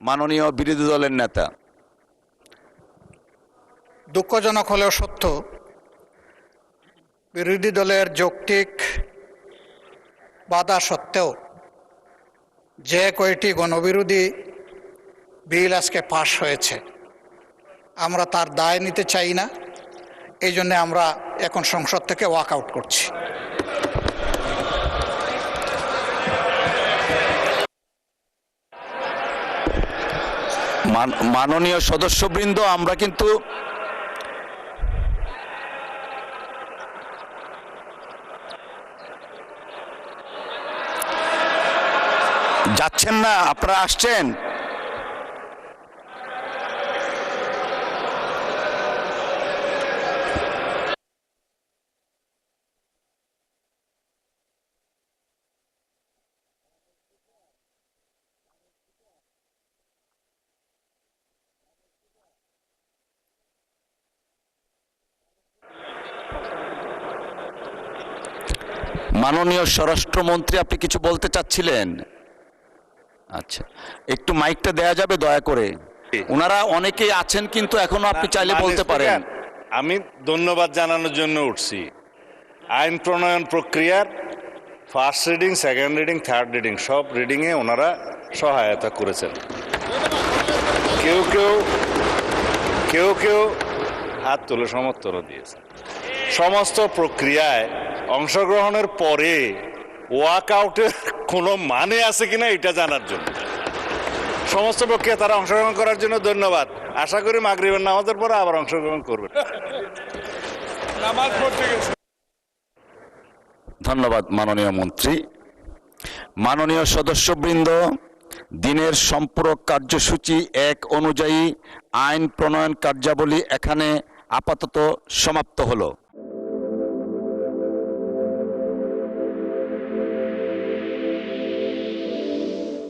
মাননীয় বিরোধী দলের নেতা। দুঃখজনক হলেও সত্য, বিরোধী দলের যৌক্তিক বাধা সত্ত্বেও যে কয়টি গণবিরোধী বিল আজকে পাশ হয়েছে, আমরা তার দায় নিতে চাই না। এই জন্য আমরা এখন সংসদ থেকে ওয়াক আউট করছি। মাননীয় সদস্যবৃন্দ, আমরা কিন্তু যাচ্ছেন না, আপনারা আসছেন। মাননীয় স্বরাষ্ট্রমন্ত্রী, আপনি কিছু বলতে চাচ্ছিলেন? আচ্ছা, একটু মাইকটা দেয়া যাবে দয়া করে? ওনারা অনেকেই আছেন, কিন্তু এখনো আপনি চাইলে বলতে পারেন। আমি ধন্যবাদ জানানোর জন্য উঠছি। আইন প্রণয়ন প্রক্রিয়ার first reading, second reading, third reading সব রিডিংয়ে ওনারা সহায়তা করেছেন। কেউ কেউ হাত তুলে সমর্থনও দিয়েছেন। সমস্ত প্রক্রিয়ায় অংশগ্রহণের পরে ওয়াক আউটের কোনো মানে আছে কিনা এটা জানার জন্য সমস্ত প্রক্রিয়া তারা অংশগ্রহণ করার জন্য ধন্যবাদ। আশা করি মাগরিবের নামাজের পরে আবার অংশগ্রহণ করবেন। ধন্যবাদ মাননীয় মন্ত্রী। মাননীয় সদস্যবৃন্দ, দিনের সম্পূরক কার্যসূচি 1 অনুযায়ী আইন প্রণয়ন কার্যাবলী এখানে আপাতত সমাপ্ত হলো।